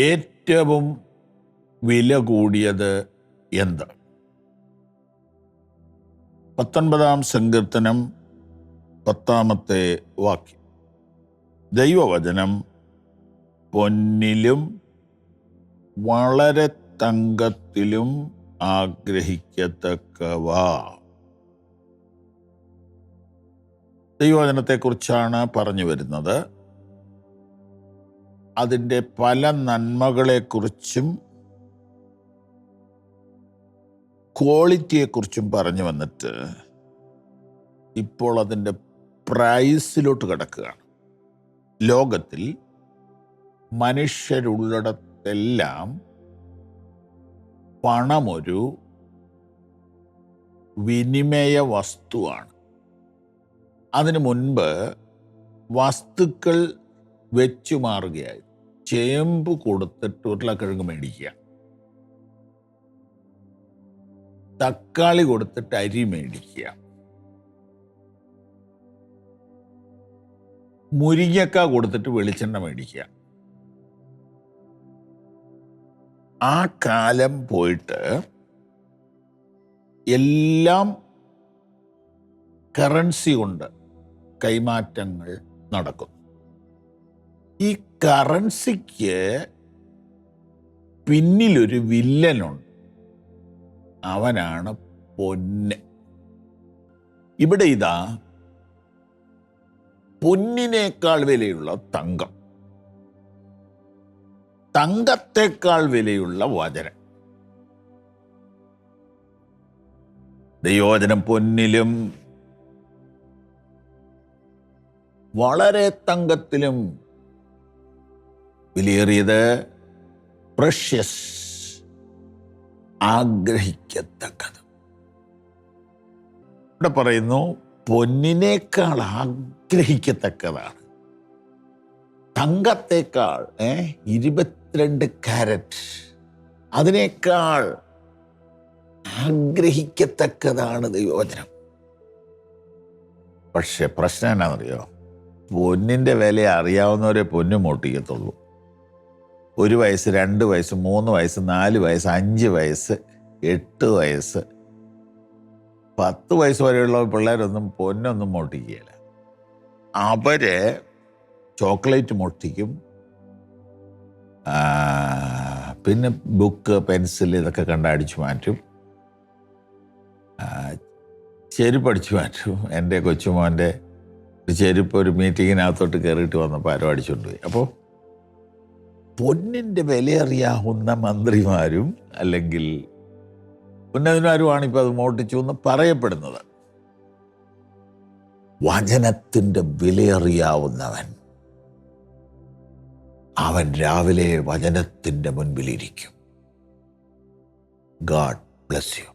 ഏറ്റവും വില കൂടിയത് എന്ത്? 19-ാം സങ്കീർത്തനം 10-ാമത്തെ വാക്യം. ദൈവവചനം പൊന്നിലും വളരെ തങ്കത്തിലും ആഗ്രഹിക്കത്തക്കവ. ദൈവവചനത്തെക്കുറിച്ചാണ് പറഞ്ഞു വരുന്നത്. അതിൻ്റെ പല നന്മകളെക്കുറിച്ചും ക്വാളിറ്റിയെക്കുറിച്ചും പറഞ്ഞു വന്നിട്ട് ഇപ്പോൾ അതിൻ്റെ പ്രൈസിലോട്ട് കിടക്കുകയാണ്. ലോകത്തിൽ മനുഷ്യരുള്ളിടത്തെല്ലാം പണമൊരു വിനിമയ വസ്തുവാണ്. അതിനു മുൻപ് വസ്തുക്കൾ വെച്ചു മാറുകയായി. ചേമ്പ് കൊടുത്തിട്ട് ഉരുളക്കിഴങ്ങ് മേടിക്കുക, തക്കാളി കൊടുത്തിട്ട് അരി മേടിക്കുക, മുരിങ്ങക്ക കൊടുത്തിട്ട് വെളിച്ചെണ്ണ മേടിക്കുക. ആ കാലം പോയിട്ട് എല്ലാം കറൻസി കൊണ്ട് കൈമാറ്റങ്ങൾ നടക്കുന്നു. ഈ കറൻസിക്ക് പിന്നിലൊരു വില്ലനുണ്ട്. അവനാണ് പൊന്ന്. ഇവിടെ ഇതാ പൊന്നിനേക്കാൾ വിലയുള്ള തങ്കം, തങ്കത്തേക്കാൾ വിലയുള്ള വചനം. ദൈവവചനം പൊന്നിലും വളരെ തങ്കത്തിലും വിലയേറിയത്, പ്രഷ്യസ്, ആഗ്രഹിക്കത്തക്കത്. ഇവിടെ പറയുന്നു പൊന്നിനേക്കാൾ ആഗ്രഹിക്കത്തക്കതാണ്, തങ്കത്തേക്കാൾ 22 കാരറ്റ് അതിനേക്കാൾ ആഗ്രഹിക്കത്തക്കതാണ് ദൈവവചനം. പക്ഷെ പ്രശ്നം എന്നാണെന്നറിയോ? പൊന്നിൻ്റെ വില അറിയാവുന്നവരെ പൊന്നു മോട്ടിക്കത്തുള്ളൂ. 1 വയസ്സ്, 2 വയസ്സ്, 3 വയസ്സ്, 4 വയസ്സ്, 5 വയസ്സ്, 8 വയസ്സ്, 10 വയസ്സ് വരെയുള്ള പിള്ളേരൊന്നും പൊന്നൊന്നും മോട്ടിക്കുകയില്ല. അവര് ചോക്ലേറ്റ് മോട്ടിക്കും, പിന്നെ ബുക്ക്, പെൻസിൽ ഇതൊക്കെ അടിച്ചു മാറ്റും, ചെരുപ്പ് അടിച്ചു മാറ്റും. എൻ്റെ കൊച്ചുമോൻ്റെ ചെരുപ്പ് ഒരു മീറ്റിങ്ങിനകത്തോട്ട് കയറിയിട്ട് വന്നപ്പോൾ ആരോ അടിച്ചുകൊണ്ട് പോയി. അപ്പോൾ പൊന്നിൻ്റെ വിലയറിയാവുന്ന മന്ത്രിമാരും അല്ലെങ്കിൽ ഉന്നതന്മാരുമാണ് ഇപ്പോൾ അത് മോട്ടിച്ചു എന്ന് പറയപ്പെടുന്നത്. വചനത്തിൻ്റെ വിലയറിയാവുന്നവൻ, അവൻ രാവിലെ വചനത്തിൻ്റെ മുൻപിലിരിക്കും. God bless you.